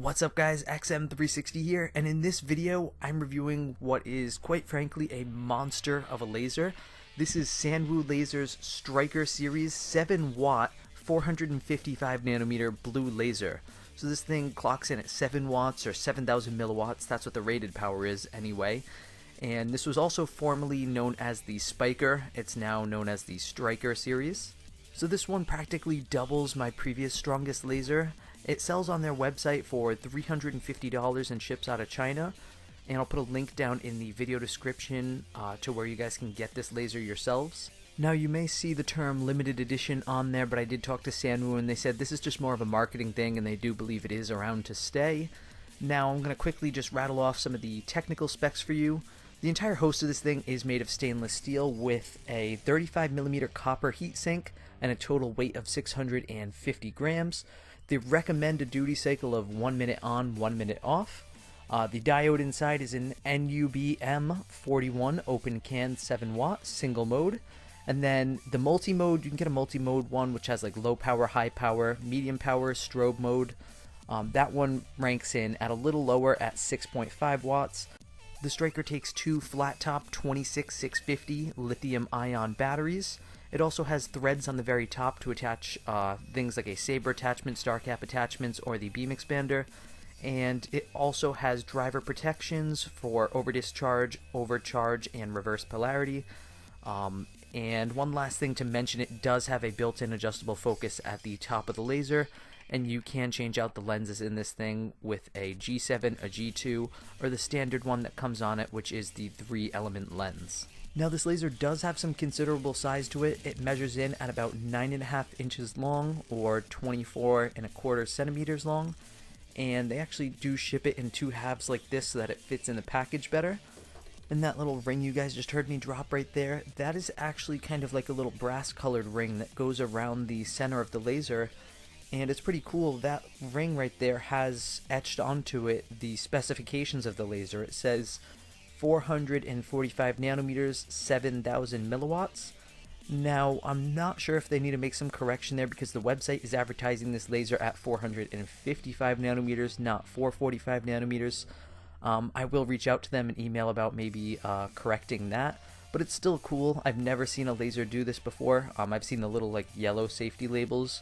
What's up guys, XM360 here, and in this video I'm reviewing what is quite frankly a monster of a laser. This is Sanwu Laser's Striker Series 7 watt 455 nanometer blue laser. So this thing clocks in at 7 watts or 7,000 milliwatts, that's what the rated power is anyway. And this was also formerly known as the Spiker, it's now known as the Striker Series. So this one practically doubles my previous strongest laser. It sells on their website for $350 and ships out of China. And I'll put a link down in the video description to where you guys can get this laser yourselves. Now you may see the term limited edition on there, but I did talk to Sanwu and they said this is just more of a marketing thing and they do believe it is around to stay. Now I'm going to quickly just rattle off some of the technical specs for you. The entire host of this thing is made of stainless steel with a 35mm copper heatsink and a total weight of 650 grams. They recommend a duty cycle of 1 minute on, 1 minute off. The diode inside is an NUBM41 open can 7 watt single mode. And then the multi-mode, you can get a multi-mode one which has like low power, high power, medium power, strobe mode. That one ranks in at a little lower at 6.5 watts. The Striker takes two flat top 26650 lithium ion batteries. It also has threads on the very top to attach things like a saber attachment, star cap attachments, or the beam expander. And it also has driver protections for over discharge, overcharge, and reverse polarity. And one last thing to mention, it does have a built-in adjustable focus at the top of the laser, and you can change out the lenses in this thing with a G7, a G2, or the standard one that comes on it, which is the 3-element lens. Now this laser does have some considerable size to it. It measures in at about 9.5 inches long, or 24.25 centimeters long, and they actually do ship it in two halves like this so that it fits in the package better. And that little ring you guys just heard me drop right there, that is actually kind of like a little brass colored ring that goes around the center of the laser, and it's pretty cool. That ring right there has etched onto it the specifications of the laser. It says 445 nanometers, 7,000 milliwatts. Now, I'm not sure if they need to make some correction there because the website is advertising this laser at 455 nanometers, not 445 nanometers. I will reach out to them and email about maybe correcting that, but it's still cool. I've never seen a laser do this before. I've seen the little like yellow safety labels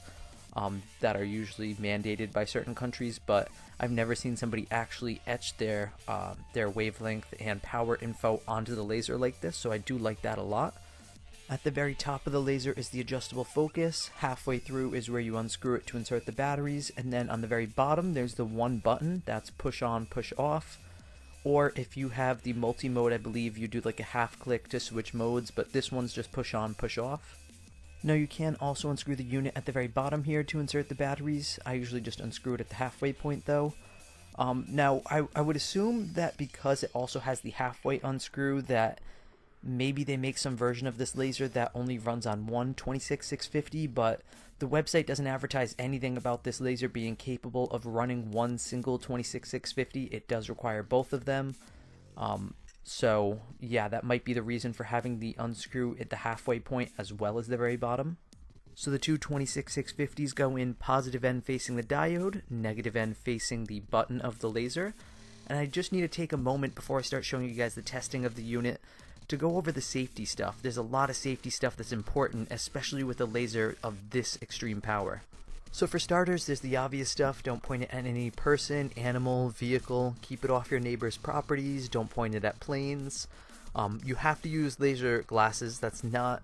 that are usually mandated by certain countries, but I've never seen somebody actually etch their wavelength and power info onto the laser like this, so I do like that a lot. At the very top of the laser is the adjustable focus. Halfway through is where you unscrew it to insert the batteries, and then on the very bottom there's the one button that's push on, push off. Or if you have the multi-mode, I believe you do like a half click to switch modes, but this one's just push on, push off. Now you can also unscrew the unit at the very bottom here to insert the batteries. I usually just unscrew it at the halfway point though. Now I would assume that because it also has the halfway unscrew that maybe they make some version of this laser that only runs on one 26650, but the website doesn't advertise anything about this laser being capable of running one single 26650. It does require both of them. So yeah, that might be the reason for having the unscrew at the halfway point as well as the very bottom. So the two 26650s go in positive end facing the diode, negative end facing the button of the laser. And I just need to take a moment before I start showing you guys the testing of the unit to go over the safety stuff. There's a lot of safety stuff that's important, especially with a laser of this extreme power. So for starters, there's the obvious stuff. Don't point it at any person, animal, vehicle. Keep it off your neighbor's properties. Don't point it at planes. You have to use laser glasses. That's not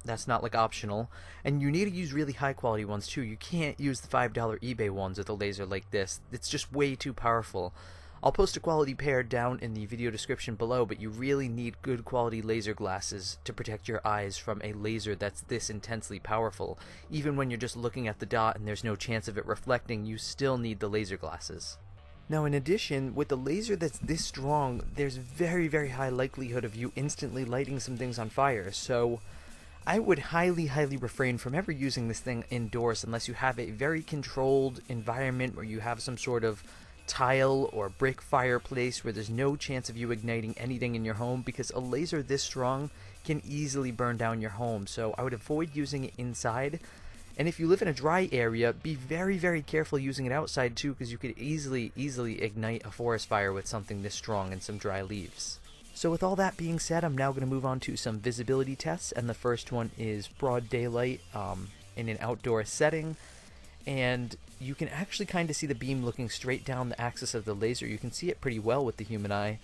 like optional. And you need to use really high quality ones too. You can't use the $5 eBay ones with a laser like this. It's just way too powerful. I'll post a quality pair down in the video description below, but you really need good quality laser glasses to protect your eyes from a laser that's this intensely powerful. Even when you're just looking at the dot and there's no chance of it reflecting, you still need the laser glasses. Now in addition, with a laser that's this strong, there's very high likelihood of you instantly lighting some things on fire, so I would highly refrain from ever using this thing indoors unless you have a very controlled environment where you have some sort of tile or brick fireplace where there's no chance of you igniting anything in your home, because a laser this strong can easily burn down your home. So I would avoid using it inside. And if you live in a dry area, be very, very careful using it outside too, because you could easily ignite a forest fire with something this strong and some dry leaves. So with all that being said, I'm now going to move on to some visibility tests, and the first one is broad daylight in an outdoor setting. And you can actually kind of see the beam looking straight down the axis of the laser. You can see it pretty well with the human eye.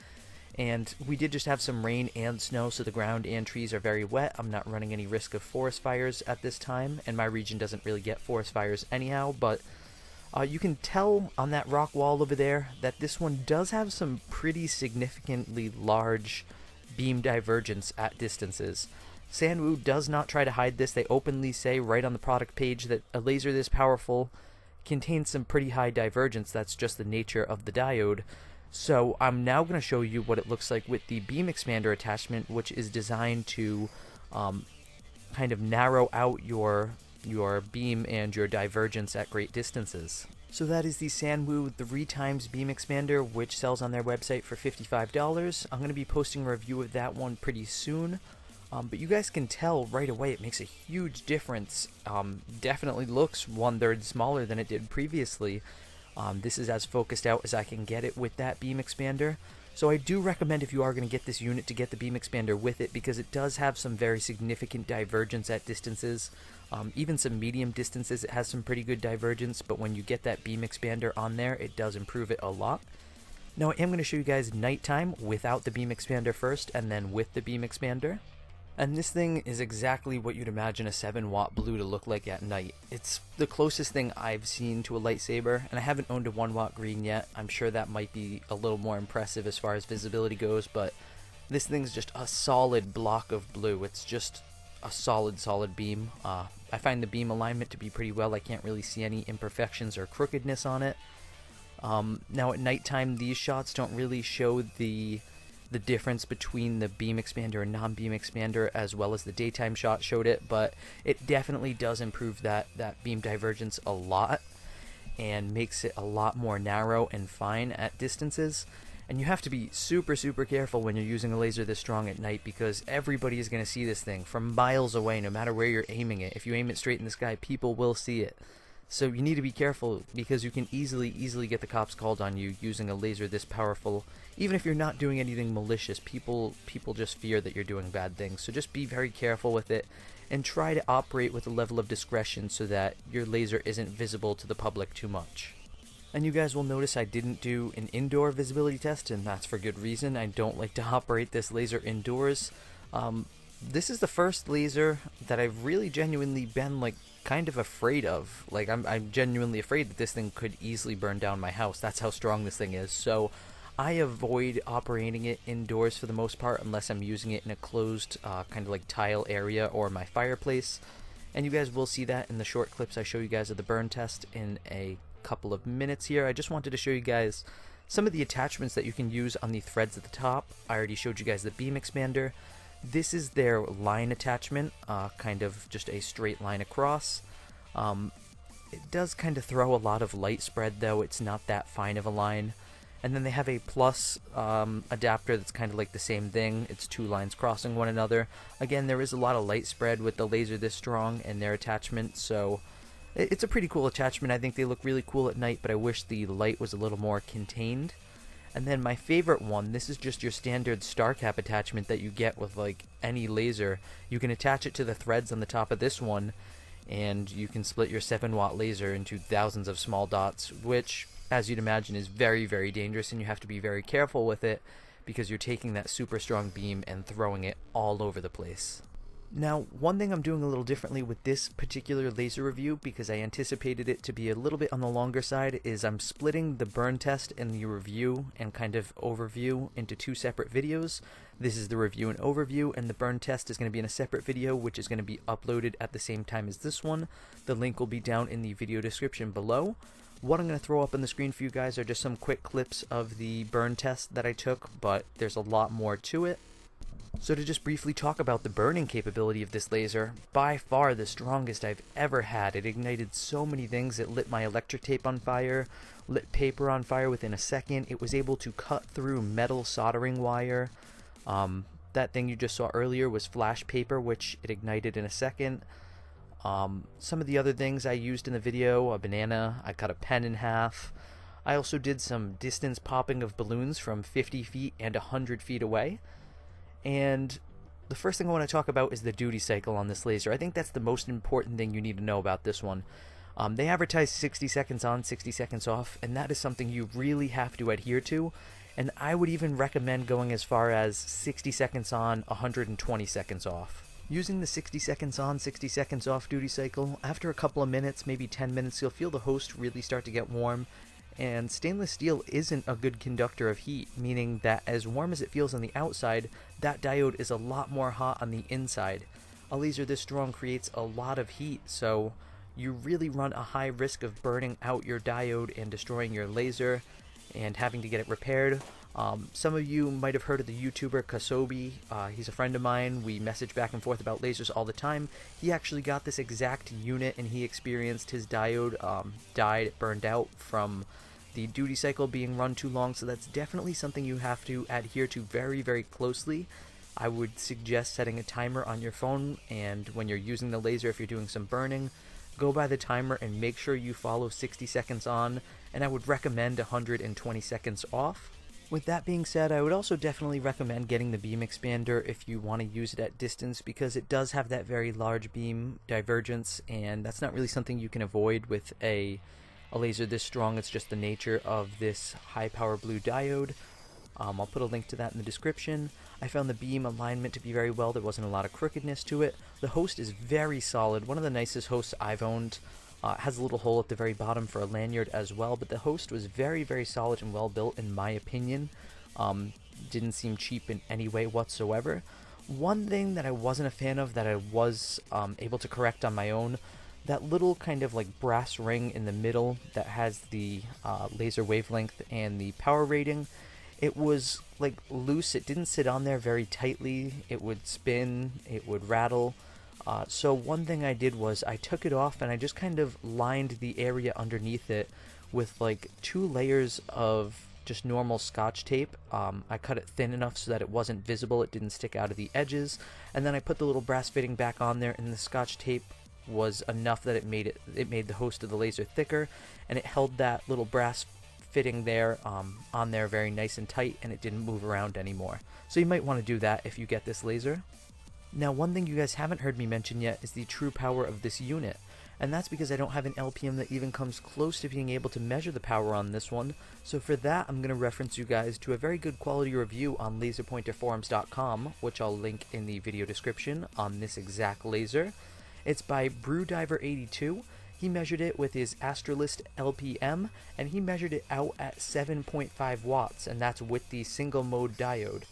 And we did just have some rain and snow, so the ground and trees are very wet. I'm not running any risk of forest fires at this time, and my region doesn't really get forest fires anyhow, but you can tell on that rock wall over there that this one does have some pretty significantly large beam divergence at distances. Sanwu does not try to hide this. They openly say right on the product page that a laser this powerful contains some pretty high divergence. That's just the nature of the diode. So I'm now going to show you what it looks like with the beam expander attachment, which is designed to kind of narrow out your beam and your divergence at great distances. So that is the Sanwu 3x beam expander, which sells on their website for $55. I'm going to be posting a review of that one pretty soon. But you guys can tell right away it makes a huge difference. Definitely looks 1/3 smaller than it did previously. This is as focused out as I can get it with that beam expander. So I do recommend, if you are going to get this unit, to get the beam expander with it, because it does have some very significant divergence at distances. Even some medium distances, it has some pretty good divergence, but when you get that beam expander on there, it does improve it a lot. Now I am going to show you guys nighttime without the beam expander first, and then with the beam expander. And this thing is exactly what you'd imagine a 7-watt blue to look like at night. It's the closest thing I've seen to a lightsaber, and I haven't owned a 1-watt green yet. I'm sure that might be a little more impressive as far as visibility goes, but this thing's just a solid block of blue. It's just a solid beam. I find the beam alignment to be pretty well. I can't really see any imperfections or crookedness on it. Now at nighttime, these shots don't really show the difference between the beam expander and non-beam expander as well as the daytime shot showed it, but it definitely does improve that beam divergence a lot and makes it a lot more narrow and fine at distances. And you have to be super careful when you're using a laser this strong at night, because everybody is going to see this thing from miles away no matter where you're aiming it. If you aim it straight in the sky, people will see it. So you need to be careful, because you can easily get the cops called on you using a laser this powerful. Even if you're not doing anything malicious, people just fear that you're doing bad things. So just be very careful with it, and try to operate with a level of discretion so that your laser isn't visible to the public too much. And you guys will notice I didn't do an indoor visibility test, and that's for good reason. I don't like to operate this laser indoors. This is the first laser that I've really genuinely been like kind of afraid of. Like I'm genuinely afraid that this thing could easily burn down my house. That's how strong this thing is. So I avoid operating it indoors for the most part, unless I'm using it in a closed kind of like tile area or my fireplace. And you guys will see that in the short clips I show you guys of the burn test in a couple of minutes here. I just wanted to show you guys some of the attachments that you can use on the threads at the top. I already showed you guys the beam expander. This is their line attachment, kind of just a straight line across. It does kind of throw a lot of light spread, though. It's not that fine of a line. And then they have a plus adapter that's kind of like the same thing. It's 2 lines crossing one another. Again, there is a lot of light spread with the laser this strong and their attachment, so it's a pretty cool attachment. I think they look really cool at night, but I wish the light was a little more contained. And then my favorite one, this is just your standard star cap attachment that you get with like any laser. You can attach it to the threads on the top of this one, and you can split your 7-watt laser into thousands of small dots, which, as you'd imagine, is very dangerous, and you have to be very careful with it because you're taking that super strong beam and throwing it all over the place. Now, one thing I'm doing a little differently with this particular laser review, because I anticipated it to be a little bit on the longer side, is I'm splitting the burn test and the review and kind of overview into 2 separate videos. This is the review and overview, and the burn test is going to be in a separate video, which is going to be uploaded at the same time as this one. The link will be down in the video description below. What I'm going to throw up on the screen for you guys are just some quick clips of the burn test that I took, but there's a lot more to it. So to just briefly talk about the burning capability of this laser, by far the strongest I've ever had. It ignited so many things. It lit my electric tape on fire, lit paper on fire within a second. It was able to cut through metal soldering wire. That thing you just saw earlier was flash paper, which it ignited in a second. Some of the other things I used in the video: a banana, I cut a pen in half. I also did some distance popping of balloons from 50 feet and 100 feet away. And the first thing I want to talk about is the duty cycle on this laser. I think that's the most important thing you need to know about this one. They advertise 60 seconds on, 60 seconds off, and that is something you really have to adhere to. And I would even recommend going as far as 60 seconds on, 120 seconds off. Using the 60 seconds on, 60 seconds off duty cycle, after a couple of minutes, maybe 10 minutes, you'll feel the host really start to get warm. And stainless steel isn't a good conductor of heat, meaning that as warm as it feels on the outside, that diode is a lot more hot on the inside. A laser this strong creates a lot of heat, so you really run a high risk of burning out your diode and destroying your laser and having to get it repaired. Some of you might have heard of the YouTuber Kasobi. He's a friend of mine. We message back and forth about lasers all the time. He actually got this exact unit and he experienced his diode burned out from the duty cycle being run too long, so that's definitely something you have to adhere to very, very closely. I would suggest setting a timer on your phone, and when you're using the laser, if you're doing some burning, go by the timer and make sure you follow 60 seconds on, and I would recommend 120 seconds off. With that being said, I would also definitely recommend getting the beam expander if you want to use it at distance, because it does have that very large beam divergence, and that's not really something you can avoid with a laser this strong. It's just the nature of this high power blue diode. I'll put a link to that in the description. I found the beam alignment to be very well. There wasn't a lot of crookedness to it. The host is very solid. One of the nicest hosts I've owned. Has a little hole at the very bottom for a lanyard as well, but the host was very, very solid and well built in my opinion. Didn't seem cheap in any way whatsoever. One thing that I wasn't a fan of that I was able to correct on my own, that little kind of like brass ring in the middle that has the laser wavelength and the power rating, it was like loose. It didn't sit on there very tightly. It would spin, it would rattle. So one thing I did was I took it off and I just kind of lined the area underneath it with like 2 layers of just normal Scotch tape. I cut it thin enough so that it wasn't visible, it didn't stick out of the edges, and then I put the little brass fitting back on there, and the Scotch tape was enough that it made the host of the laser thicker, and it held that little brass fitting there on there very nice and tight, and it didn't move around anymore. So you might want to do that if you get this laser. Now, one thing you guys haven't heard me mention yet is the true power of this unit, and that's because I don't have an LPM that even comes close to being able to measure the power on this one. So for that, I'm going to reference you guys to a very good quality review on Laserpointerforums.com, which I'll link in the video description, on this exact laser. It's by Brewdiver82. He measured it with his Astralist LPM, and he measured it out at 7.5 watts, and that's with the single mode diode.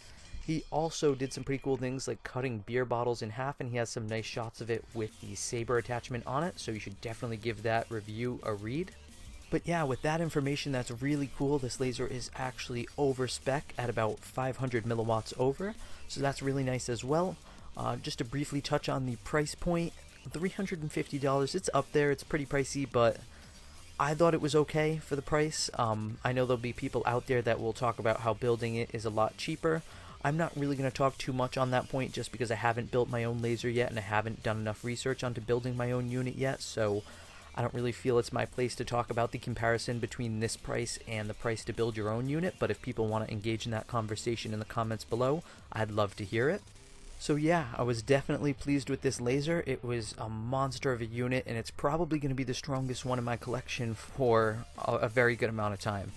He also did some pretty cool things like cutting beer bottles in half, and he has some nice shots of it with the saber attachment on it, so you should definitely give that review a read. But yeah, with that information, that's really cool. This laser is actually over spec at about 500 milliwatts over, so that's really nice as well. Just to briefly touch on the price point, $350, it's up there, it's pretty pricey, but I thought it was okay for the price. I know there'll be people out there that will talk about how building it is a lot cheaper. I'm not really going to talk too much on that point just because I haven't built my own laser yet and I haven't done enough research onto building my own unit yet, so I don't really feel it's my place to talk about the comparison between this price and the price to build your own unit, but if people want to engage in that conversation in the comments below, I'd love to hear it. So yeah, I was definitely pleased with this laser. It was a monster of a unit, and it's probably going to be the strongest one in my collection for a very good amount of time.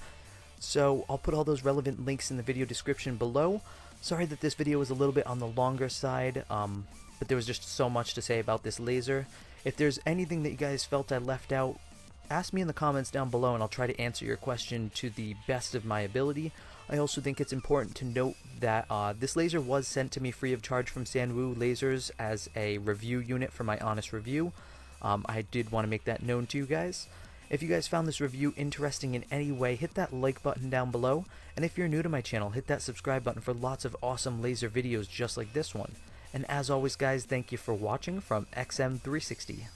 So I'll put all those relevant links in the video description below. Sorry that this video was a little bit on the longer side, but there was just so much to say about this laser. If there's anything that you guys felt I left out, ask me in the comments down below and I'll try to answer your question to the best of my ability. I also think it's important to note that this laser was sent to me free of charge from Sanwu Lasers as a review unit for my honest review. I did want to make that known to you guys. If you guys found this review interesting in any way, hit that like button down below, and if you're new to my channel, hit that subscribe button for lots of awesome laser videos just like this one. And as always guys, thank you for watching from XM360.